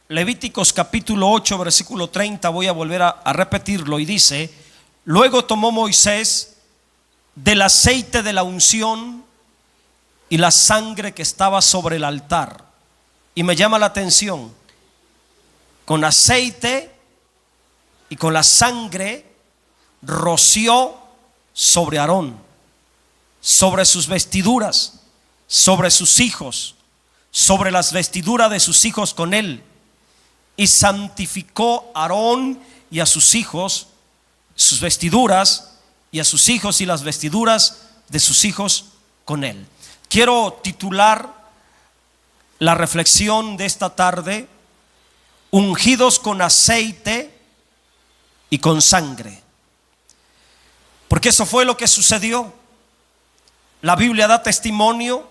Levíticos capítulo 8 versículo 30, voy a volver a repetirlo, y dice: luego tomó Moisés del aceite de la unción y la sangre que estaba sobre el altar. Y me llama la atención, con aceite y con la sangre roció sobre Aarón, sobre sus vestiduras, sobre sus hijos, sobre las vestiduras de sus hijos con él. Y santificó a Aarón y a sus hijos, sus vestiduras, y a sus hijos y las vestiduras de sus hijos con él. Quiero titular la reflexión de esta tarde: ungidos con aceite y con sangre. Porque eso fue lo que sucedió. La Biblia da testimonio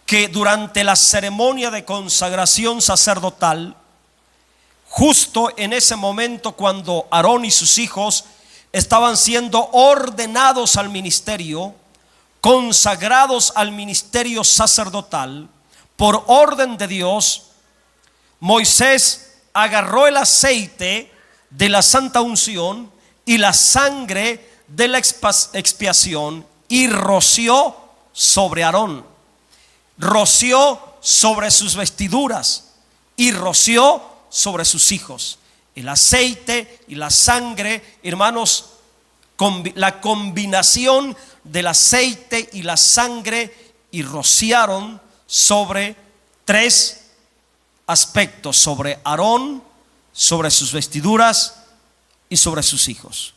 que durante la ceremonia de consagración sacerdotal, justo en ese momento cuando Aarón y sus hijos estaban siendo ordenados al ministerio, consagrados al ministerio sacerdotal por orden de Dios, Moisés agarró el aceite de la santa unción y la sangre de la expiación y roció sobre Aarón, roció sobre sus vestiduras y roció sobre sus hijos. El aceite y la sangre, hermanos, la combinación del aceite y la sangre, y rociaron sobre tres aspectos: sobre Aarón, sobre sus vestiduras y sobre sus hijos.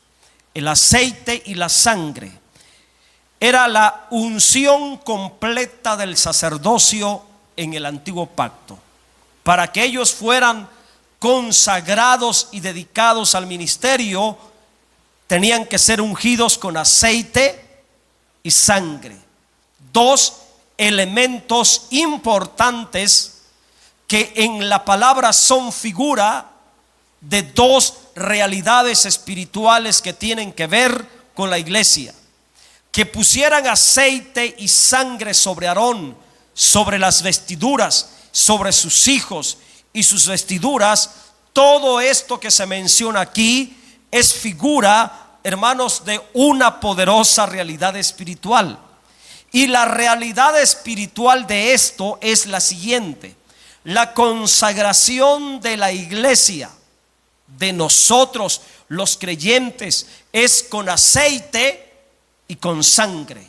El aceite y la sangre era la unción completa del sacerdocio en el antiguo pacto. Para que ellos fueran consagrados y dedicados al ministerio, tenían que ser ungidos con aceite y sangre. Dos elementos importantes que en la palabra son figura de dos realidades espirituales que tienen que ver con la iglesia. Que pusieran aceite y sangre sobre Aarón, sobre las vestiduras, sobre sus hijos y sus vestiduras. Todo esto que se menciona aquí es figura, hermanos, de una poderosa realidad espiritual. Y la realidad espiritual de esto es la siguiente: la consagración de la iglesia, de nosotros los creyentes, es con aceite y con sangre.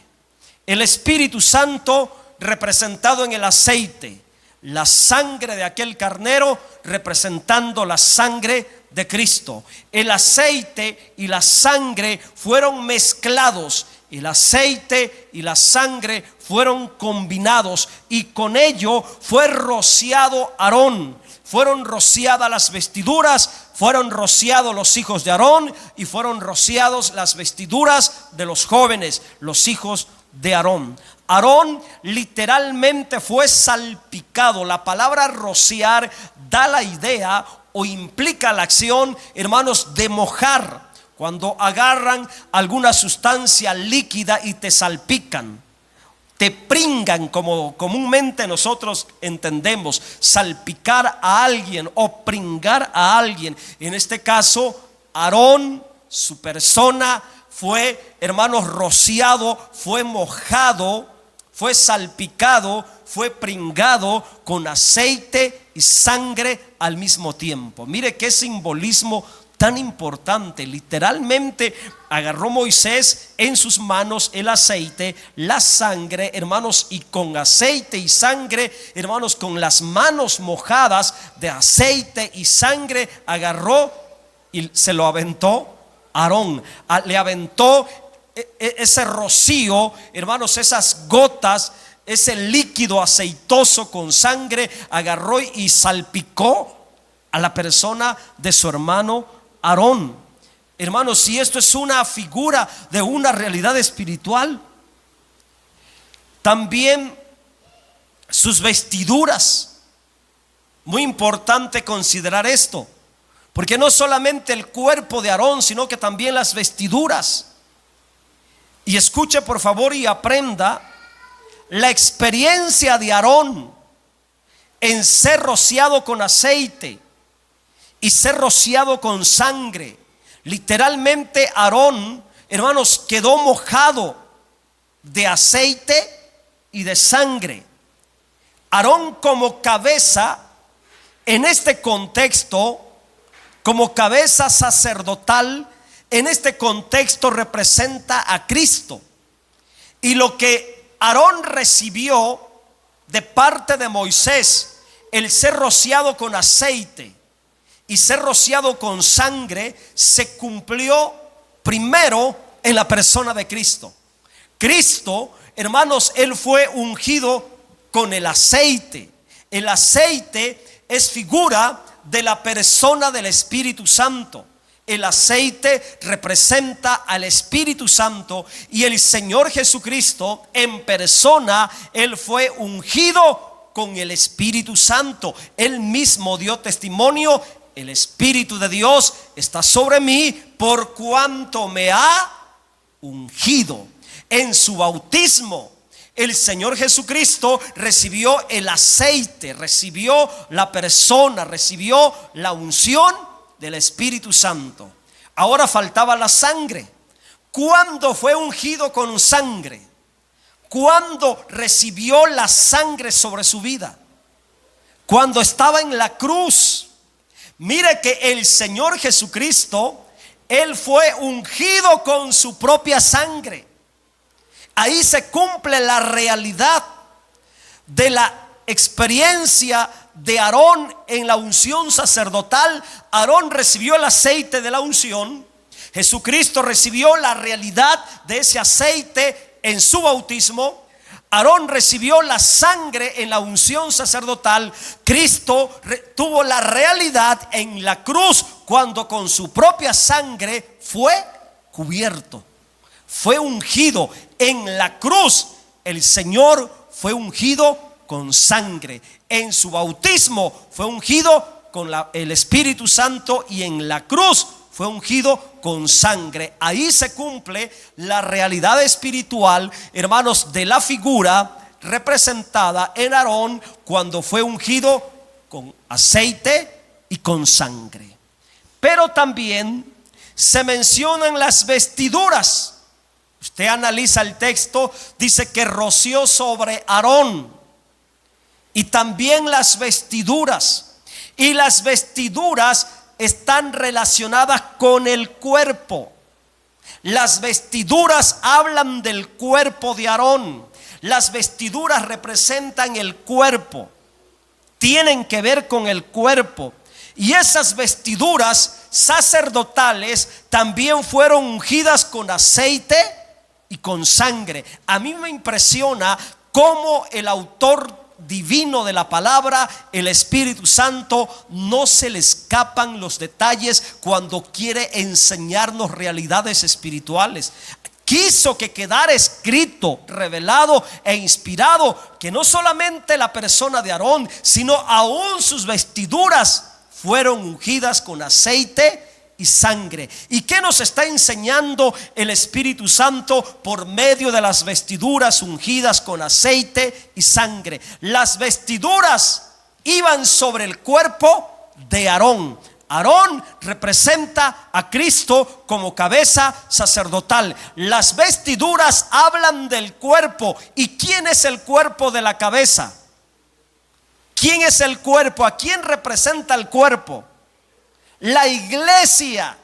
El Espíritu Santo representado en el aceite, la sangre de aquel carnero representando la sangre de Cristo. El aceite y la sangre fueron mezclados, el aceite y la sangre fueron combinados, y con ello fue rociado Aarón, fueron rociadas las vestiduras, fueron rociados los hijos de Aarón, y fueron rociados las vestiduras de los jóvenes, los hijos de Aarón. Aarón literalmente fue salpicado. La palabra rociar da la idea o implica la acción, hermanos, de mojar. Cuando agarran alguna sustancia líquida y te salpican, te pringan, como comúnmente nosotros entendemos, salpicar a alguien o pringar a alguien. En este caso, Aarón, su persona, fue, hermanos, rociado, fue mojado, fue salpicado, fue pringado con aceite y sangre al mismo tiempo. Mire qué simbolismo tan importante. Literalmente agarró Moisés en sus manos el aceite, la sangre, hermanos, y con aceite y sangre, hermanos, con las manos mojadas de aceite y sangre, agarró y se lo aventó a Aarón. Le aventó ese rocío, hermanos, esas gotas, ese líquido aceitoso con sangre, agarró y salpicó a la persona de su hermano Aarón. Hermanos, si esto es una figura de una realidad espiritual, también sus vestiduras. Muy importante considerar esto, porque no solamente el cuerpo de Aarón, sino que también las vestiduras. Y escuche por favor y aprenda: la experiencia de Aarón en ser rociado con aceite y ser rociado con sangre. Literalmente Aarón, hermanos, quedó mojado de aceite y de sangre. Aarón como cabeza, en este contexto, como cabeza sacerdotal, en este contexto representa a Cristo. Y lo que Aarón recibió de parte de Moisés, el ser rociado con aceite y ser rociado con sangre, se cumplió primero en la persona de Cristo. Cristo, hermanos, Él fue ungido con el aceite. El aceite es figura de la persona del Espíritu Santo. El aceite representa al Espíritu Santo, y el Señor Jesucristo en persona, Él fue ungido con el Espíritu Santo. Él mismo dio testimonio: el Espíritu de Dios está sobre mí por cuanto me ha ungido. En su bautismo, el Señor Jesucristo recibió el aceite, recibió la persona, recibió la unción del Espíritu Santo. Ahora faltaba la sangre. ¿Cuándo fue ungido con sangre? ¿Cuándo recibió la sangre sobre su vida? Cuando estaba en la cruz. Mire que el Señor Jesucristo, Él fue ungido con su propia sangre. Ahí se cumple la realidad de la experiencia de Aarón en la unción sacerdotal. Aarón recibió el aceite de la unción. Jesucristo recibió la realidad de ese aceite en su bautismo. Aarón recibió la sangre en la unción sacerdotal. Cristo tuvo la realidad en la cruz, cuando con su propia sangre fue cubierto, fue ungido. En la cruz el Señor fue ungido con sangre. En su bautismo fue ungido con el Espíritu Santo, y en la cruz fue ungido con sangre. Ahí se cumple la realidad espiritual, hermanos, de la figura representada en Aarón cuando fue ungido con aceite y con sangre. Pero también se mencionan las vestiduras. Usted analiza el texto, dice que roció sobre Aarón. Y también las vestiduras. Y las vestiduras están relacionadas con el cuerpo. Las vestiduras hablan del cuerpo de Aarón. Las vestiduras representan el cuerpo, tienen que ver con el cuerpo. Y esas vestiduras sacerdotales también fueron ungidas con aceite y con sangre. A mí me impresiona cómo el autor divino de la palabra, el Espíritu Santo, no se le escapan los detalles cuando quiere enseñarnos realidades espirituales. Quiso que quedara escrito, revelado e inspirado que no solamente la persona de Aarón, sino aún sus vestiduras fueron ungidas con aceite y sangre. ¿Y qué nos está enseñando el Espíritu Santo por medio de las vestiduras ungidas con aceite y sangre? Las vestiduras iban sobre el cuerpo de Aarón. Aarón representa a Cristo como cabeza sacerdotal. Las vestiduras hablan del cuerpo. ¿Y quién es el cuerpo de la cabeza? ¿Quién es el cuerpo? ¿A quién representa el cuerpo? La iglesia.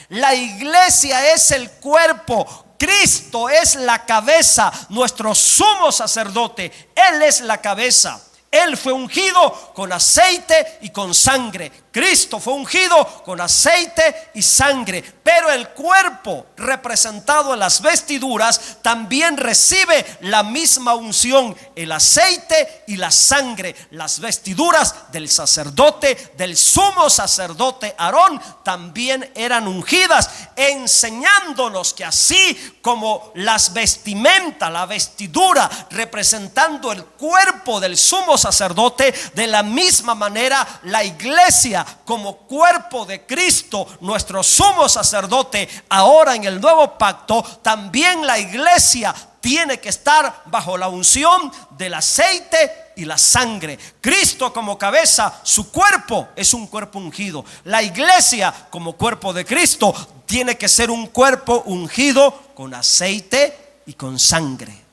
La iglesia es el cuerpo. Cristo es la cabeza, nuestro sumo sacerdote. Él es la cabeza. Él fue ungido con aceite y con sangre. Cristo fue ungido con aceite y sangre. Pero el cuerpo, representado en las vestiduras, también recibe la misma unción: el aceite y la sangre. Las vestiduras del sacerdote, del sumo sacerdote Aarón, también eran ungidas, enseñándonos que así como las vestimentas, la vestidura representando el cuerpo del sumo sacerdote, de la misma manera la iglesia, como cuerpo de Cristo, nuestro sumo sacerdote, ahora en el nuevo pacto, también la iglesia tiene que estar bajo la unción del aceite y la sangre. Cristo como cabeza, su cuerpo es un cuerpo ungido. La iglesia como cuerpo de Cristo tiene que ser un cuerpo ungido con aceite y con sangre.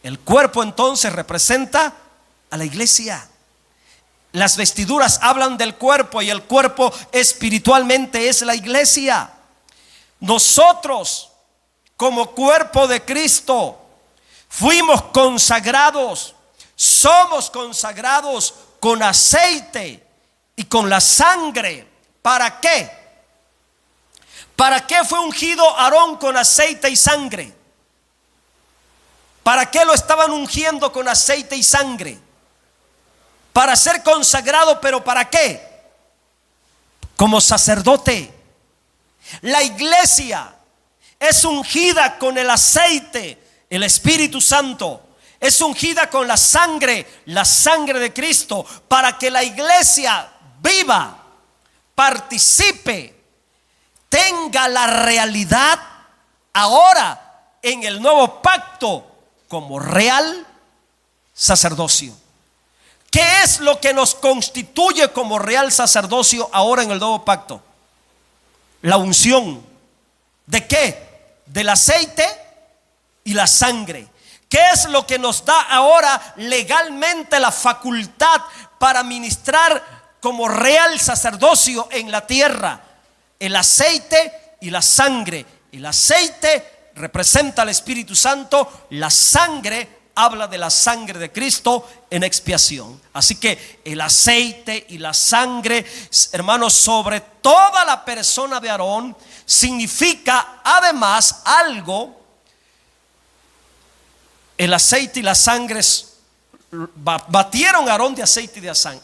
El cuerpo entonces representa a la iglesia. Las vestiduras hablan del cuerpo y el cuerpo espiritualmente es la iglesia. Nosotros como cuerpo de Cristo fuimos consagrados, somos consagrados con aceite y con la sangre. ¿Para qué? ¿Para qué fue ungido Aarón con aceite y sangre? ¿Para qué lo estaban ungiendo con aceite y sangre? Para ser consagrado, pero ¿para qué? Como sacerdote. La iglesia es ungida con el aceite, el Espíritu Santo. Es ungida con la sangre de Cristo, para que la iglesia viva, participe, tenga la realidad ahora en el nuevo pacto como real sacerdocio. ¿Qué es lo que nos constituye como real sacerdocio ahora en el nuevo pacto? La unción. ¿De qué? Del aceite y la sangre. ¿Qué es lo que nos da ahora legalmente la facultad para ministrar como real sacerdocio en la tierra? El aceite y la sangre. El aceite representa al Espíritu Santo, la sangre habla de la sangre de Cristo en expiación. Así que el aceite y la sangre, hermanos, sobre toda la persona de Aarón significa además algo. El aceite y la sangre batieron a Aarón de aceite y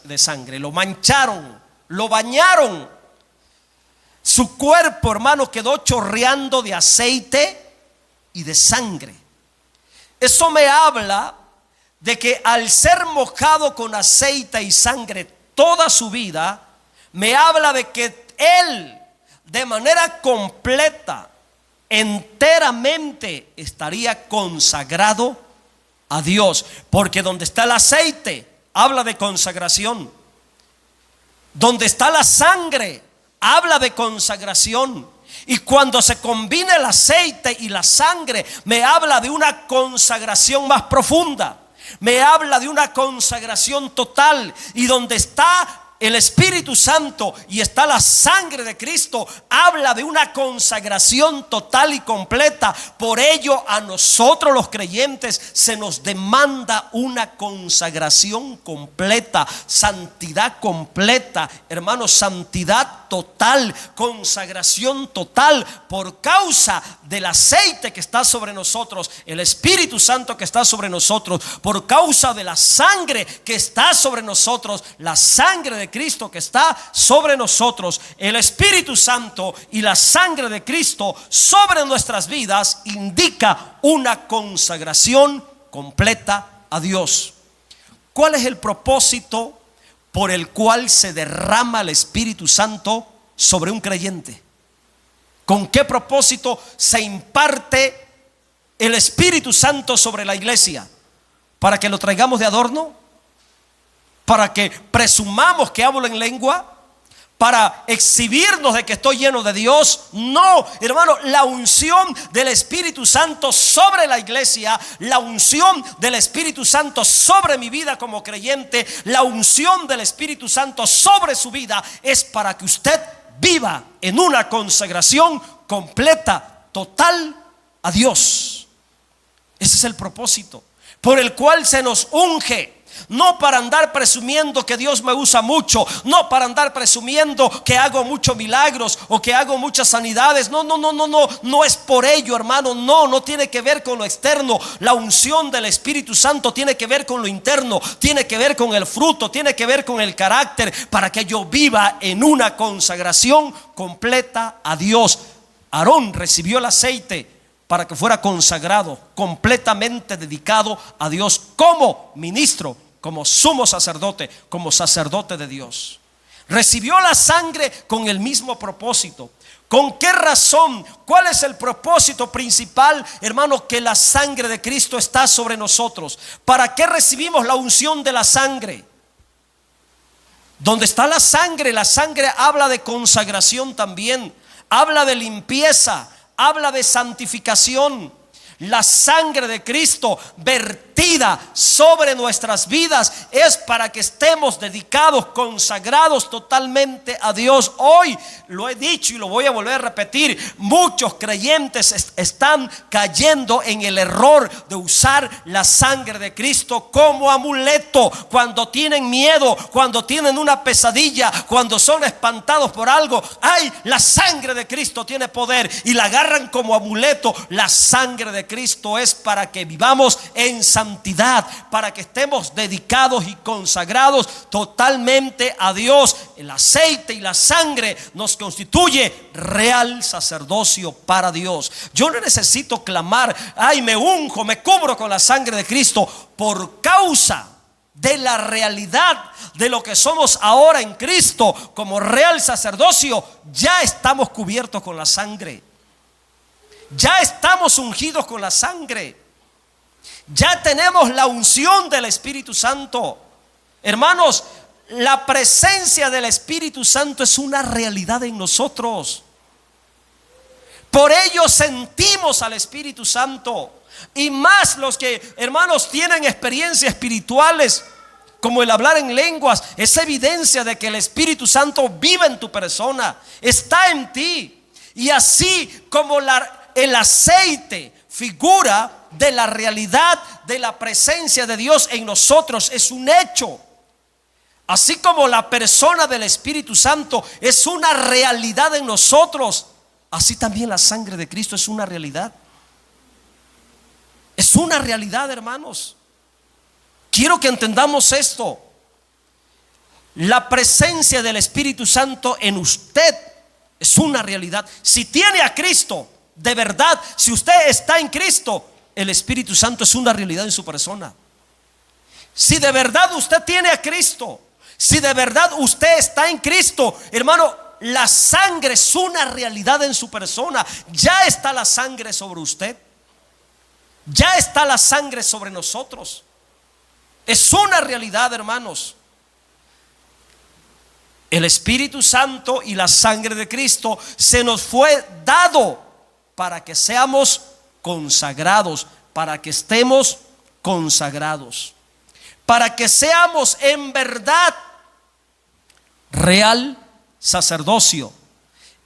de sangre, lo mancharon, lo bañaron. Su cuerpo, hermano, quedó chorreando de aceite y de sangre. Eso me habla de que al ser mojado con aceite y sangre toda su vida, me habla de que él de manera completa, enteramente estaría consagrado a Dios. Porque donde está el aceite habla de consagración, donde está la sangre habla de consagración. Y cuando se combina el aceite y la sangre, me habla de una consagración más profunda, me habla de una consagración total. Y donde está el Espíritu Santo y está la sangre de Cristo, habla de una consagración total y completa. Por ello a nosotros los creyentes se nos demanda una consagración completa, santidad completa, hermanos, santidad total, consagración total, por causa del aceite que está sobre nosotros, el Espíritu Santo que está sobre nosotros, por causa de la sangre que está sobre nosotros, la sangre de Cristo que está sobre nosotros, el Espíritu Santo y la sangre de Cristo sobre nuestras vidas indica una consagración completa a Dios. ¿Cuál es el propósito por el cual se derrama el Espíritu Santo sobre un creyente? ¿Con qué propósito se imparte el Espíritu Santo sobre la iglesia? ¿Para que lo traigamos de adorno? ¿Para que presumamos que hablo en lengua? ¿Para exhibirnos de que estoy lleno de Dios? No, hermano, la unción del Espíritu Santo sobre la iglesia, la unción del Espíritu Santo sobre mi vida como creyente, la unción del Espíritu Santo sobre su vida es para que usted viva en una consagración completa, total a Dios. Ese es el propósito por el cual se nos unge. No para andar presumiendo que Dios me usa mucho, no para andar presumiendo que hago muchos milagros o que hago muchas sanidades. No es por ello, hermano. No tiene que ver con lo externo. La unción del Espíritu Santo tiene que ver con lo interno, tiene que ver con el fruto, tiene que ver con el carácter, para que yo viva en una consagración completa a Dios. Aarón recibió el aceite para que fuera consagrado, completamente dedicado a Dios como ministro, como sumo sacerdote, como sacerdote de Dios. Recibió la sangre con el mismo propósito. ¿Con qué razón? ¿Cuál es el propósito principal, hermano, que la sangre de Cristo está sobre nosotros? ¿Para qué recibimos la unción de la sangre? Donde está la sangre habla de consagración también, habla de limpieza, habla de santificación. La sangre de Cristo vertida sobre nuestras vidas es para que estemos dedicados, consagrados totalmente a Dios. Hoy lo he dicho y lo voy a volver a repetir, muchos creyentes están cayendo en el error de usar la sangre de Cristo como amuleto cuando tienen miedo, cuando tienen una pesadilla, cuando son espantados por algo. Ay, la sangre de Cristo tiene poder, y la agarran como amuleto. La sangre de Cristo es para que vivamos en santidad, para que estemos dedicados y consagrados totalmente a Dios. El aceite y la sangre nos constituye real sacerdocio para Dios. Yo no necesito clamar, ay, me unjo, me cubro con la sangre de Cristo, por causa de la realidad de lo que somos ahora en Cristo como real sacerdocio. Ya estamos cubiertos con la sangre. Ya estamos ungidos con la sangre. Ya tenemos la unción del Espíritu Santo. Hermanos, la presencia del Espíritu Santo es una realidad en nosotros. Por ello sentimos al Espíritu Santo. Y más los que, hermanos, tienen experiencias espirituales, como el hablar en lenguas, es evidencia de que el Espíritu Santo vive en tu persona, está en ti. Y así como el aceite figura de la realidad de la presencia de Dios en nosotros, es un hecho. Así como la persona del Espíritu Santo es una realidad en nosotros, así también la sangre de Cristo es una realidad. Es una realidad, hermanos. Quiero que entendamos esto. La presencia del Espíritu Santo en usted es una realidad. Si tiene a Cristo, de verdad, si usted está en Cristo, el Espíritu Santo es una realidad en su persona. Si de verdad usted tiene a Cristo, si de verdad usted está en Cristo, hermano, la sangre es una realidad en su persona. Ya está la sangre sobre usted. Ya está la sangre sobre nosotros. Es una realidad, hermanos. El Espíritu Santo y la sangre de Cristo se nos fue dado para que seamos consagrados, para que estemos consagrados, para que seamos en verdad real sacerdocio.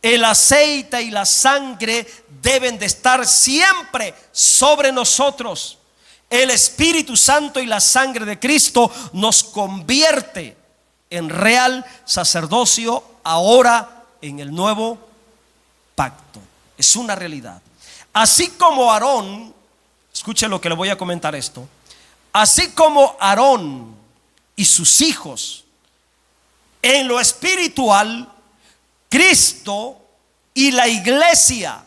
El aceite y la sangre deben de estar siempre sobre nosotros. El Espíritu Santo y la sangre de Cristo nos convierte en real sacerdocio ahora en el nuevo pacto. Es una realidad. Así como Aarón, escuche lo que le voy a comentar esto. Así como Aarón y sus hijos en lo espiritual, Cristo y la iglesia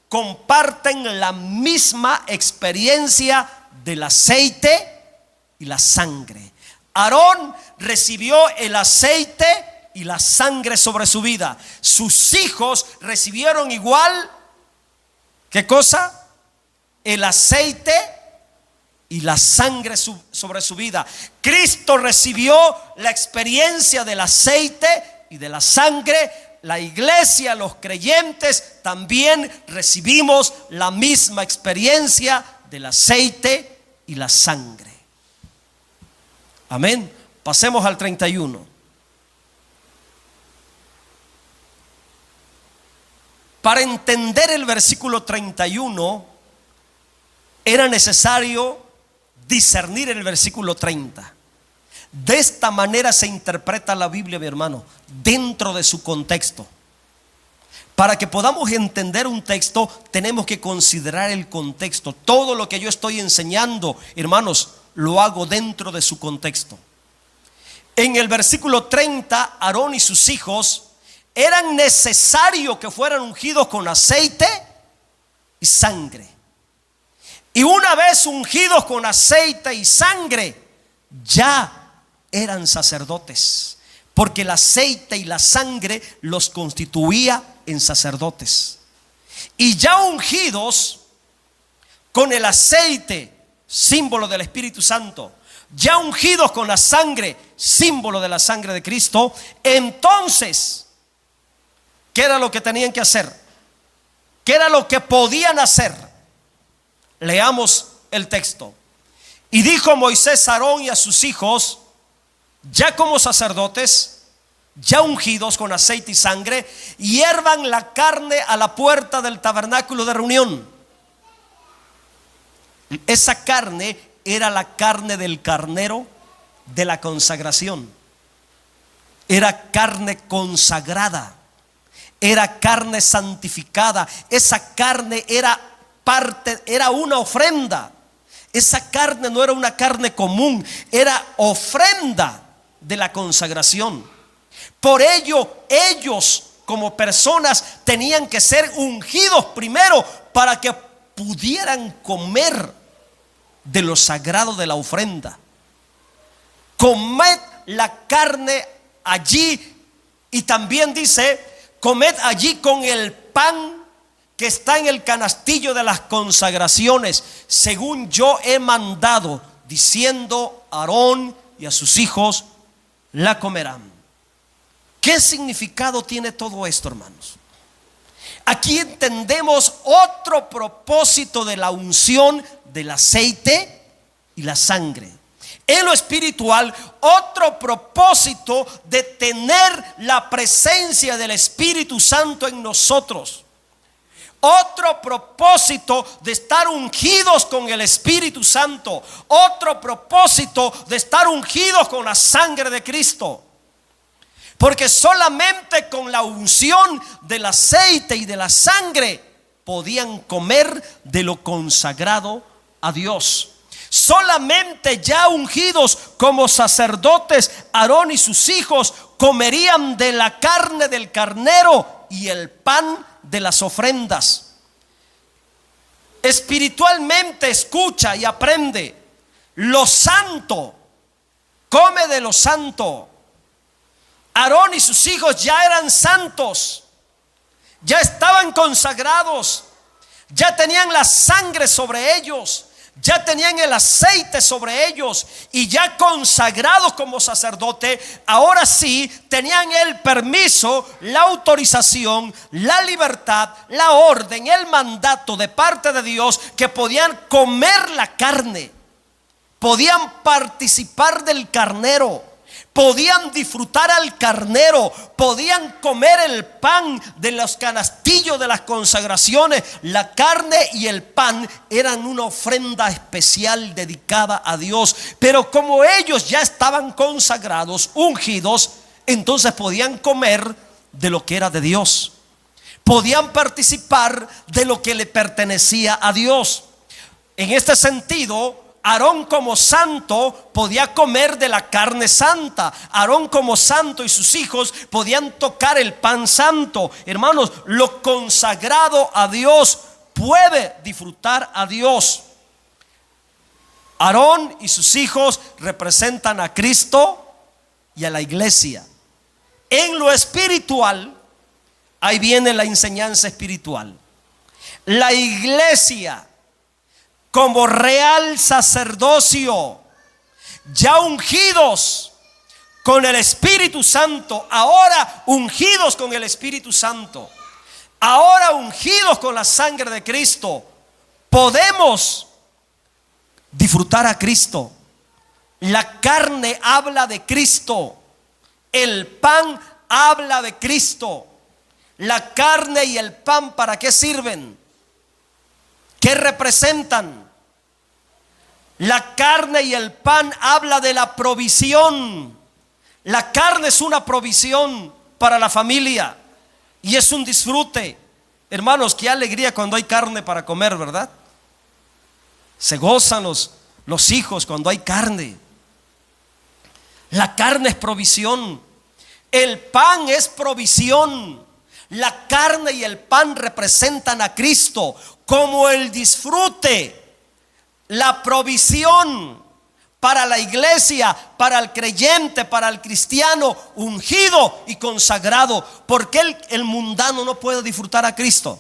comparten la misma experiencia del aceite y la sangre. Aarón recibió el aceite y la sangre sobre su vida. Sus hijos recibieron igual, ¿qué cosa? El aceite y la sangre sobre su vida. Cristo recibió la experiencia del aceite y de la sangre. La iglesia, los creyentes, también recibimos la misma experiencia del aceite y la sangre. Amén. Pasemos al 31. Para entender el versículo 31 era necesario discernir el versículo 30. De esta manera se interpreta la Biblia, mi hermano, dentro de su contexto. Para que podamos entender un texto, tenemos que considerar el contexto. Todo lo que yo estoy enseñando, hermanos, lo hago dentro de su contexto. En el versículo 30, Aarón y sus hijos eran necesario que fueran ungidos con aceite y sangre. Y una vez ungidos con aceite y sangre, ya eran sacerdotes. porque el aceite y la sangre los constituía en sacerdotes. Y ya ungidos con el aceite, símbolo del Espíritu Santo, ya ungidos con la sangre, símbolo de la sangre de Cristo, entonces, ¿qué era lo que tenían que hacer? ¿Qué era lo que podían hacer? Leamos el texto. Y dijo Moisés a Aarón y a sus hijos, ya como sacerdotes, ya ungidos con aceite y sangre, hiervan la carne a la puerta del tabernáculo de reunión. Esa carne era la carne del carnero de la consagración. Era carne consagrada, era carne santificada. Esa carne era parte, era una ofrenda. Esa carne no era una carne común, era ofrenda de la consagración. Por ello, ellos como personas tenían que ser ungidos primero para que pudieran comer de lo sagrado de la ofrenda. Comed la carne allí, y también dice, comed allí con el pan que está en el canastillo de las consagraciones, según yo he mandado, diciendo a Aarón y a sus hijos la comerán. ¿Qué significado tiene todo esto, hermanos? Aquí entendemos otro propósito de la unción del aceite y la sangre. En lo espiritual, otro propósito de tener la presencia del Espíritu Santo en nosotros. Otro propósito de estar ungidos con el Espíritu Santo. Otro propósito de estar ungidos con la sangre de Cristo. Porque solamente con la unción del aceite y de la sangre podían comer de lo consagrado a Dios. Solamente ya ungidos como sacerdotes, Aarón y sus hijos comerían de la carne del carnero y el pan de las ofrendas. Espiritualmente escucha y aprende. Lo santo, come de lo santo. Aarón y sus hijos ya eran santos, ya estaban consagrados, ya tenían la sangre sobre ellos, ya tenían el aceite sobre ellos, y ya consagrados como sacerdote, ahora sí tenían el permiso, la autorización, la libertad, la orden, el mandato de parte de Dios, que podían comer la carne, podían participar del carnero, podían disfrutar al carnero, podían comer el pan de los canastillos de las consagraciones. La carne y el pan eran una ofrenda especial dedicada a Dios. Pero como ellos ya estaban consagrados, ungidos, entonces podían comer de lo que era de Dios, podían participar de lo que le pertenecía a Dios. En este sentido, Aarón como santo podía comer de la carne santa. Aarón como santo y sus hijos podían tocar el pan santo. Hermanos, lo consagrado a Dios puede disfrutar a Dios. Aarón y sus hijos representan a Cristo y a la iglesia. En lo espiritual, ahí viene la enseñanza espiritual. La iglesia, como real sacerdocio, ya ungidos con el Espíritu Santo, ahora ungidos con el Espíritu Santo, ahora ungidos con la sangre de Cristo, podemos disfrutar a Cristo. La carne habla de Cristo, el pan habla de Cristo. La carne y el pan, ¿para qué sirven? ¿Qué representan? La carne y el pan habla de la provisión. La carne es una provisión para la familia y es un disfrute. Hermanos, qué alegría cuando hay carne para comer, ¿verdad? Se gozan los hijos cuando hay carne. La carne es provisión. El pan es provisión. La carne y el pan representan a Cristo como el disfrute, la provisión, para la iglesia, para el creyente, para el cristiano ungido y consagrado. ¿Por qué el mundano no puede disfrutar a Cristo?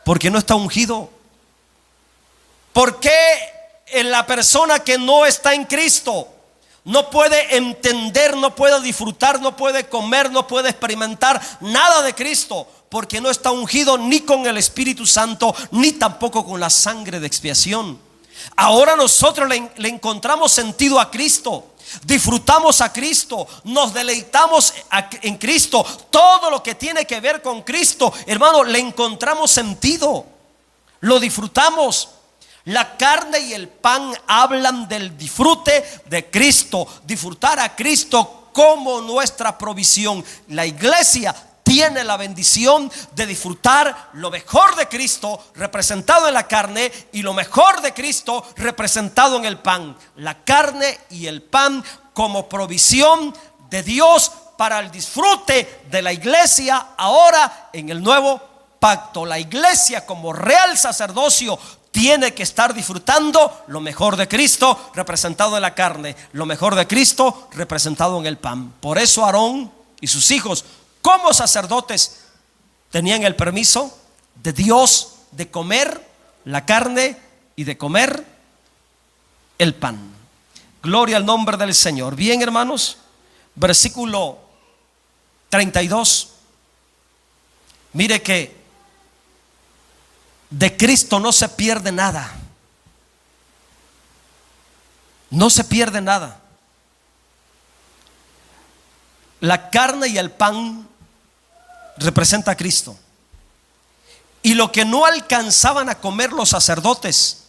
Porque no está ungido. ¿Por qué la persona que no está en Cristo no puede entender, no puede disfrutar, no puede comer, no puede experimentar nada de Cristo? Porque no está ungido ni con el Espíritu Santo, ni tampoco con la sangre de expiación. Ahora nosotros le encontramos sentido a Cristo, disfrutamos a Cristo, nos deleitamos en Cristo. Todo lo que tiene que ver con Cristo, hermano, le encontramos sentido, lo disfrutamos. La carne y el pan hablan del disfrute de Cristo, disfrutar a Cristo como nuestra provisión. La iglesia tiene la bendición de disfrutar lo mejor de Cristo representado en la carne y lo mejor de Cristo representado en el pan. La carne y el pan como provisión de Dios para el disfrute de la iglesia ahora en el nuevo pacto. La iglesia como real sacerdocio tiene que estar disfrutando lo mejor de Cristo representado en la carne, lo mejor de Cristo representado en el pan. Por eso Aarón y sus hijos como sacerdotes tenían el permiso de Dios de comer la carne y de comer el pan. Gloria al nombre del Señor. Bien, hermanos, versículo 32. Mire que de Cristo no se pierde nada. No se pierde nada. La carne y el pan representa a Cristo. Y lo que no alcanzaban a comer los sacerdotes,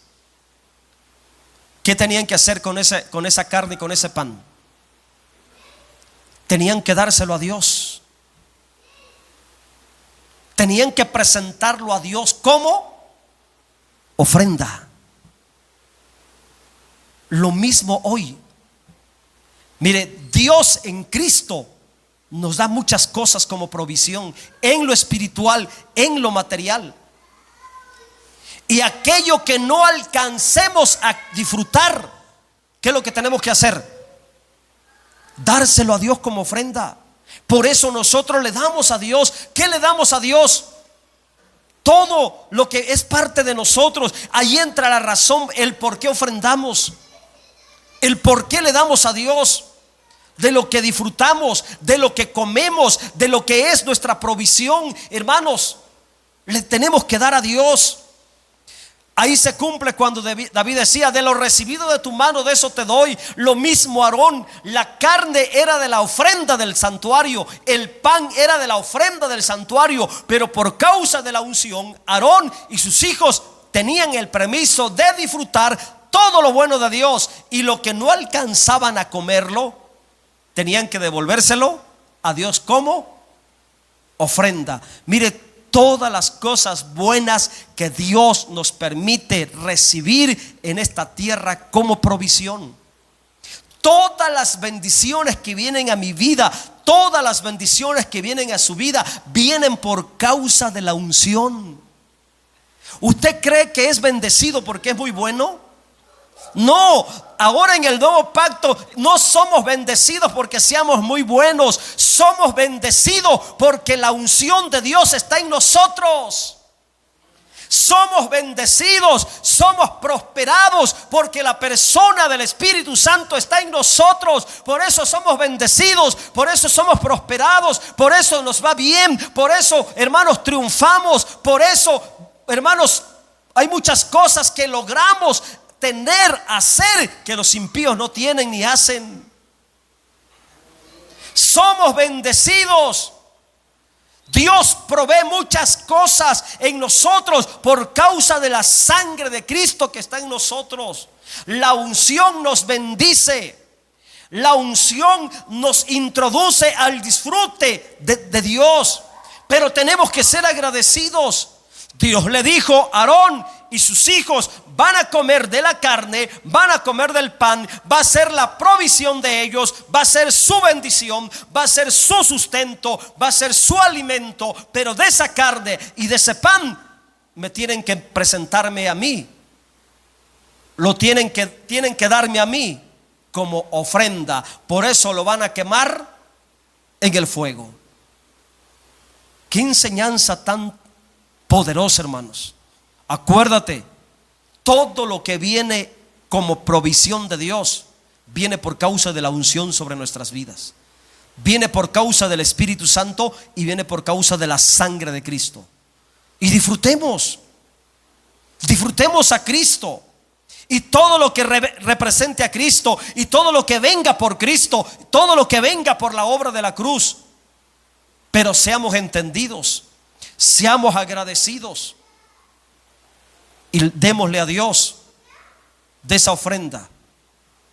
¿qué tenían que hacer con esa carne y con ese pan? Tenían que dárselo a Dios. Tenían que presentarlo a Dios como ofrenda. Lo mismo hoy. Mire, Dios en Cristo nos da muchas cosas como provisión, en lo espiritual, en lo material. Y aquello que no alcancemos a disfrutar, ¿qué es lo que tenemos que hacer? Dárselo a Dios como ofrenda. Por eso nosotros le damos a Dios. ¿Qué le damos a Dios? Todo lo que es parte de nosotros. Ahí entra la razón, el por qué ofrendamos, el por qué le damos a Dios. De lo que disfrutamos, de lo que comemos, de lo que es nuestra provisión, hermanos, le tenemos que dar a Dios. Ahí se cumple cuando David decía: de lo recibido de tu mano, de eso te doy. Lo mismo Aarón, la carne era de la ofrenda del santuario, el pan era de la ofrenda del santuario, pero por causa de la unción, Aarón y sus hijos tenían el permiso de disfrutar todo lo bueno de Dios, y lo que no alcanzaban a comerlo, tenían que devolvérselo a Dios como ofrenda. Mire, todas las cosas buenas que Dios nos permite recibir en esta tierra como provisión. Todas las bendiciones que vienen a mi vida, todas las bendiciones que vienen a su vida, vienen por causa de la unción. ¿Usted cree que es bendecido porque es muy bueno? No, ahora en el nuevo pacto no somos bendecidos porque seamos muy buenos. Somos bendecidos porque la unción de Dios está en nosotros. Somos bendecidos, somos prosperados porque la persona del Espíritu Santo está en nosotros. Por eso somos bendecidos, por eso somos prosperados, por eso nos va bien, por eso, hermanos, triunfamos. Por eso, hermanos, hay muchas cosas que logramos tener, hacer, que los impíos no tienen ni hacen. Somos bendecidos. Dios provee muchas cosas en nosotros por causa de la sangre de Cristo que está en nosotros. La unción nos bendice. La unción nos introduce al disfrute de Dios. Pero tenemos que ser agradecidos. Dios le dijo a Aarón y sus hijos: van a comer de la carne, van a comer del pan, va a ser la provisión de ellos, va a ser su bendición, va a ser su sustento, va a ser su alimento. Pero de esa carne y de ese pan me tienen que presentarme a mí, tienen que darme a mí. como ofrenda. Por eso lo van a quemar en el fuego. Qué enseñanza tan poderosa, hermanos. Acuérdate, todo lo que viene como provisión de Dios viene por causa de la unción sobre nuestras vidas. Viene por causa del Espíritu Santo y viene por causa de la sangre de Cristo. Y disfrutemos a Cristo. Y todo lo que represente a Cristo, y todo lo que venga por Cristo, todo lo que venga por la obra de la cruz. Pero seamos entendidos, seamos agradecidos y démosle a Dios de esa ofrenda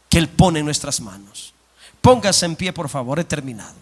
que Él pone en nuestras manos. Póngase en pie, por favor, he terminado.